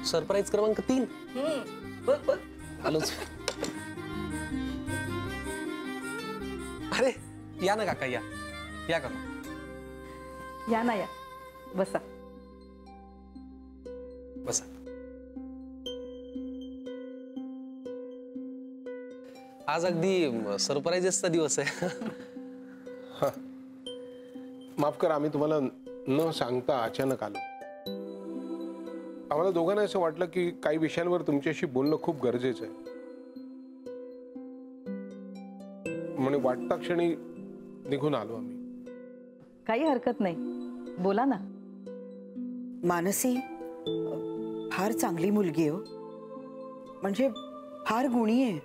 Surprise क्रमांक 3. बघ आलोच. अरे या ना काका, या या काका, या ना, या बसा बसा. आज अगदी सरप्राईजेसचा दिवस आहे. माफ करा, आम्ही तुम्हाला न सांगता अचानक आलो. आम्हाला दोघांना असं वाटलं की काही विषयांवर तुमच्याशी बोलणं खूप गरजेचं आहे, म्हणून वाटता क्षणी निघून आलो आम्ही. काही हरकत नाही, बोला ना. मानसी फार चांगली मुलगी आहे, म्हणजे फार गुणी आहे.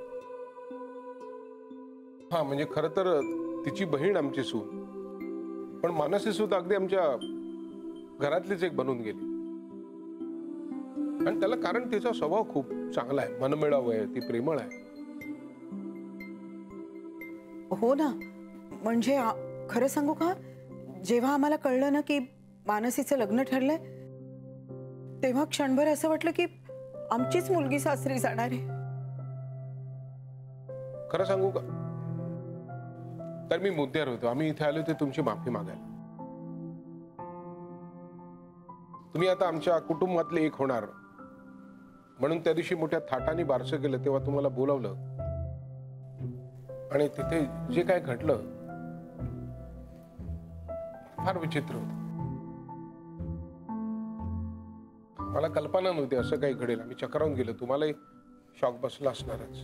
हा, म्हणजे खरं तर तिची बहीण आमची सून, पण मानसी सुद्धा अगदी आमच्या घरातलीच एक बनून गेली. आणि त्याला कारण तिचा स्वभाव खूप चांगला आहे, मनमिळाऊ आहे, ती प्रेमळ आहे. हो ना, म्हणजे खरं सांगू का, जेव्हा आम्हाला कळलं ना की मानसीचं लग्न ठरलंय, तेव्हा क्षणभर असं वाटलं की आमचीच मुलगी सासरी जाणार आहे. खरं सांगू का, तर मी मुद्द्यावर होतो. आम्ही इथे आलो ते तुमची माफी मागायला. तुम्ही आता आमच्या कुटुंबातले एक होणार म्हणून त्या दिवशी मोठ्या थाटाने बारसं केलं, तेव्हा तुम्हाला बोलावलं आणि तिथे जे काय घडलं फार विचित्र होतं. मला कल्पना नव्हती असं काही घडेल. आम्ही चक्रावून गेलो. तुम्हालाही शॉक बसला असणारच.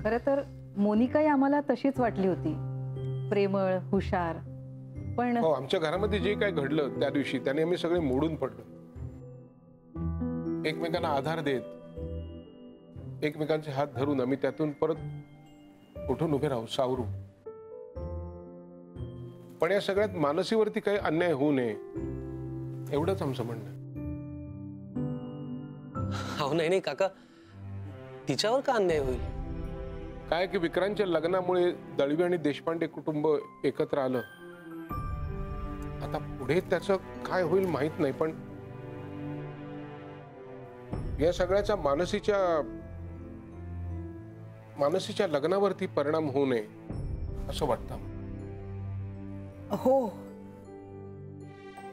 खरं तर मोनिकाही आम्हाला तशीच वाटली होती, प्रेमळ, हुशार. पण हो, आमच्या घरामध्ये जे काय घडलं त्या दिवशी त्याने आम्ही सगळे मोडून पडलो. एकमेकांना आधार देत, एकमेकांचे हात धरून आम्ही त्यातून परत उठून उभे राहू, सावरू. पण या सगळ्यात मानसीवरती काही अन्याय होऊ नये एवढंच आमचं म्हणणं. हो नाही काका, तिच्यावर का अन्याय होईल? काय की विक्रांतच्या लग्नामुळे दळवी आणि देशपांडे कुटुंब एकत्र आलं. आता पुढे त्याचं काय होईल माहित नाही, पण या सगळ्याचा मानसीच्या लग्नावरती परिणाम होऊ नये असं वाटतं. हो,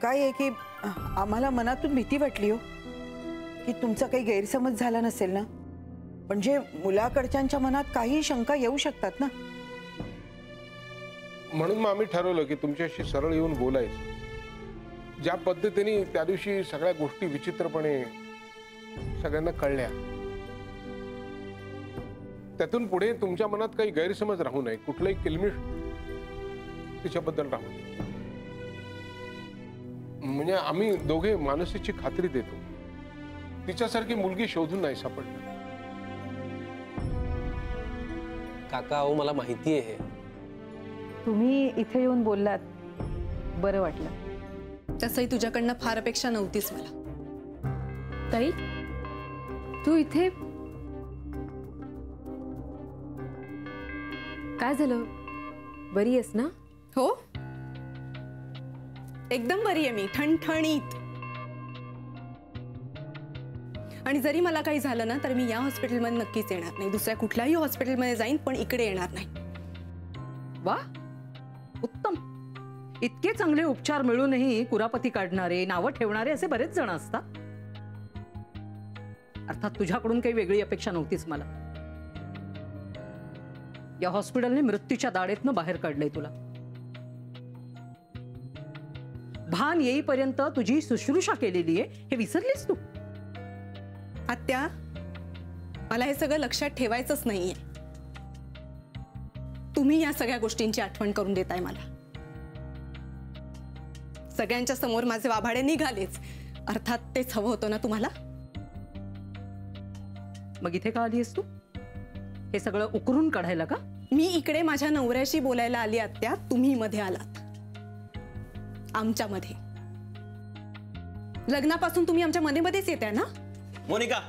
काय आहे की आम्हाला मनातून भीती वाटली हो की तुमचा काही गैरसमज झाला नसेल ना. म्हणजे मुलाकडच्यांच्या मनात काही शंका येऊ शकतात ना. म्हणून मग आम्ही ठरवलं की तुमच्याशी सरळ येऊन बोलायचं. ज्या पद्धतीने त्या दिवशी सगळ्या गोष्टी विचित्रपणे सगळ्यांना कळल्या, त्यातून पुढे तुमच्या मनात काही गैरसमज राहू नये, कुठलाही किलमिष तिच्याबद्दल राहू नये. म्हणजे आम्ही दोघे मानसीची खात्री देतो, तिच्यासारखी मुलगी शोधून नाही सापडली. काका अहो, मला माहिती आहे. तुम्ही इथे येऊन बोललात, बरं वाटलं. तसंही तुझ्याकडनं फार अपेक्षा नव्हतीच मला. ताई, तू इथे काय झालं? बरी आहेस ना? हो, एकदम बरी आहे मी, ठणठणीत. आणि जरी मला काही झालं ना तर मी या हॉस्पिटलमध्ये नक्कीच येणार नाही. दुसऱ्या कुठल्याही हॉस्पिटलमध्ये जाईन, पण इकडे येणार नाही. वा, उत्तम. इतके चांगले उपचार मिळूनही कुरापती काढणारे, नावं ठेवणारे असे बरेच जण असतात. अर्थात तुझ्याकडून काही वेगळी अपेक्षा नव्हतीच मला. या हॉस्पिटलने मृत्यूच्या दाढेतनं बाहेर काढलंय तुला. भान येईपर्यंत तुझी शुश्रूषा केलेली आहे हे विसरलीस तू? आत्या, मला हे सगळं लक्षात ठेवायचंच नाहीये. तुम्ही या सगळ्या गोष्टींची आठवण करून देताय मला. सगळ्यांच्या समोर माझे वाभाडे निघालेच. अर्थात तेच हवं होतं ना तुम्हाला. मग इथे का आलीस तू? हे सगळं उकरून काढायला का? मी इकडे माझ्या नवऱ्याशी बोलायला आली आत्या, तुम्ही मध्ये आलात. आमच्यामध्ये लग्नापासून तुम्ही आमच्या मध्येच येताय ना. मोनिका,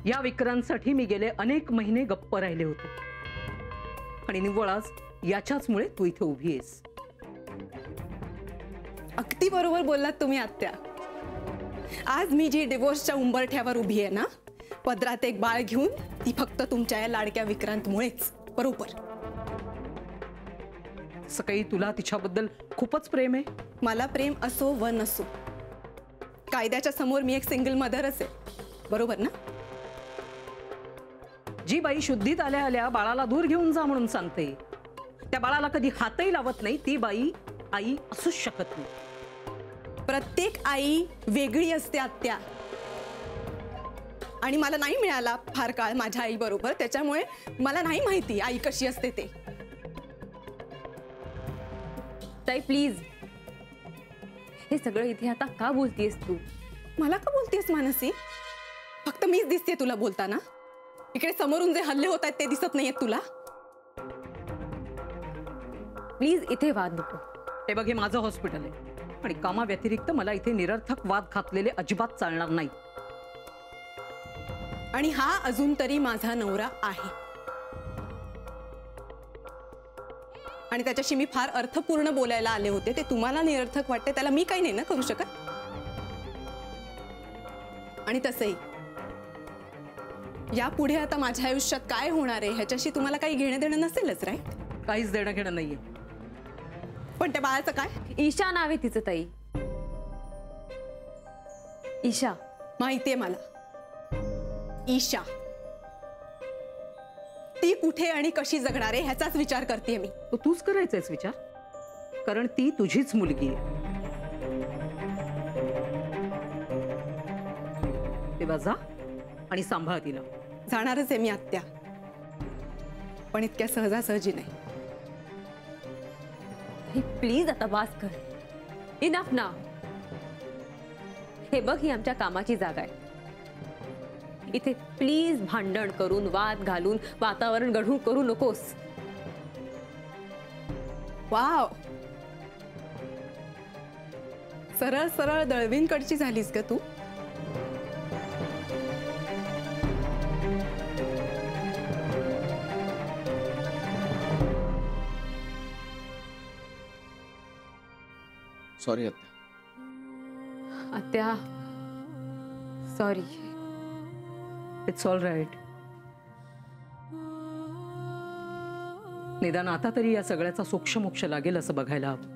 या विक्रांतसाठी मी गेले अनेक महिने गप्प राहिले होते आणि निव्वळ आज याच्याच मुळे तू इथे उभी आहेस. अगदी बरोबर बोललात तुम्ही आत्या. आज मी जी डिवोर्सच्या उंबरठ्यावर उभी आहे ना, पदरात एक बाळ घेऊन, ती फक्त तुमच्या या लाडक्या विक्रांतमुळेच. बरोबर. सकाळी तुला तिच्याबद्दल खूपच प्रेम आहे. मला प्रेम असो व नसो, कायद्याच्या समोर मी एक सिंगल मदरच आहे. बरोबर ना? जी बाई शुद्धीत आल्या आल्या बाळाला दूर घेऊन जा म्हणून सांगते, त्या बाळाला कधी हातही लावत नाही, ती बाई आई असूच शकत नाही. प्रत्येक आई वेगळी असते आत्या. आणि मला नाही मिळाला फार काळ माझ्या आई बरोबर, त्याच्यामुळे मला नाही माहिती आई कशी असते ते. ताई प्लीज, हे सगळं इथे आता का बोलतीयस तू? मला का बोलतेस मानसी? फक्त मीच दिसते तुला बोलताना? इकडे समोरून जे हल्ले होत आहेत ते दिसत नाहीयेत तुला? प्लीज इथे वाद नको. हे बघ, हे माझं हॉस्पिटल आहे आणि कामा व्यतिरिक्त मला इथे निरर्थक वाद घातलेले अजिबात चालणार नाही. आणि हा अजून तरी माझा नवरा आहे आणि त्याच्याशी मी फार अर्थपूर्ण बोलायला आले होते. ते तुम्हाला निरर्थक वाटते, त्याला मी काही नाही ना करू शकत. आणि तसंही यापुढे आता माझ्या आयुष्यात काय होणार आहे ह्याच्याशी तुम्हाला काही घेणं देणं नसेलच, राईट? काहीच देणं घेणं नाहीये. पण त्या बाळाचं काय? ईशा नाव आहे तिचं ताई. ईशा. माहितीये मला. ईशा ती कुठे आणि कशी जगणार आहे ह्याचाच विचार करते मी. तो तूच करायचायस विचार, कारण ती तुझीच मुलगी आहे. तेव्हा जा आणि सांभाळ तिला. जाणारच आहे मी आत्या, पण इतक्या सहजासहजी नाही. प्लीज आता बास कर. इनफ ना. हे बघ, ही आमच्या कामाची जागा आहे. इथे प्लीज भांडण करून, वाद घालून, वातावरण गढूळ करू नकोस. वाव, सरळ सरळ दळवींकडची झालीस का तू? सॉरी आत्या. आत्या सॉरी. It's all right. निदान आता तरी या सगळ्याचा सोक्षमोक्ष लागेल असं बघायला हवं.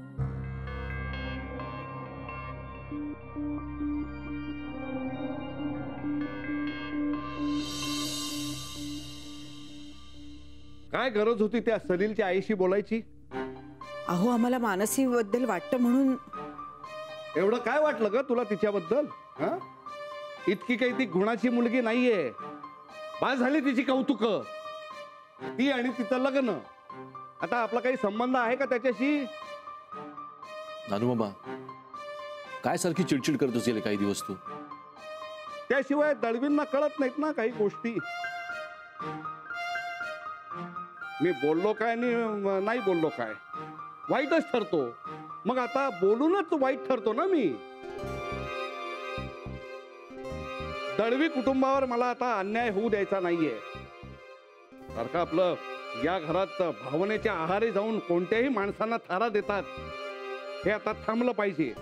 काय गरज होती त्या सलीलच्या आईशी बोलायची? अहो, आम्हाला मानसी बद्दल वाटतं म्हणून. एवढं काय वाटलं ग तुला तिच्याबद्दल? हा, इतकी काही ती गुणाची मुलगी नाहीये. बास झाली तिची कौतुक. ती आणि तिचं लग्न. आता आपला काही संबंध आहे का त्याच्याशी? नानू मामा, काय सारखी चिडचिड करत असेल काही दिवस तू? त्याशिवाय दळवींना कळत नाहीत ना काही गोष्टी. मी बोललो काय आणि नाही बोललो काय वाईटच ठरतो. मग आता बोलूनच वाईट ठरतो ना मी. दळवी कुटुंबावर मला आता अन्याय होऊ द्यायचा नाहीये. सारखं आपलं या घरात भावनेच्या आहारी जाऊन कोणत्याही माणसांना थारा देतात, हे आता थांबलं पाहिजे.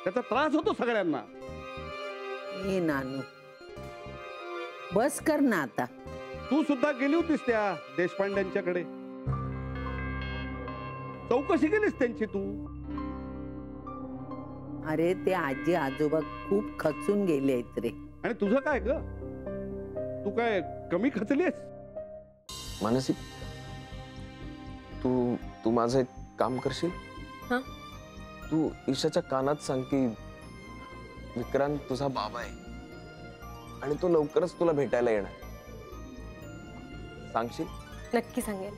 त्याचा त्रास होतो सगळ्यांना. ए नानू, बस कर ना आता. तू सुद्धा गेली होतीस त्या देशपांड्यांच्याकडे, चौकशी केलीस त्यांची तू? अरे ते आजी आजोबा खूप खचून गेले आहेत रे. आणि तुझं काय ग? तू काय कमी खचलीस? मानसी, तू तू माझं एक काम करशील? हा? तू ईशाच्या कानात सांग की विक्रांत तुझा बाबा आहे आणि तो लवकरच तुला भेटायला येणार. सांगशील? नक्की सांगेन.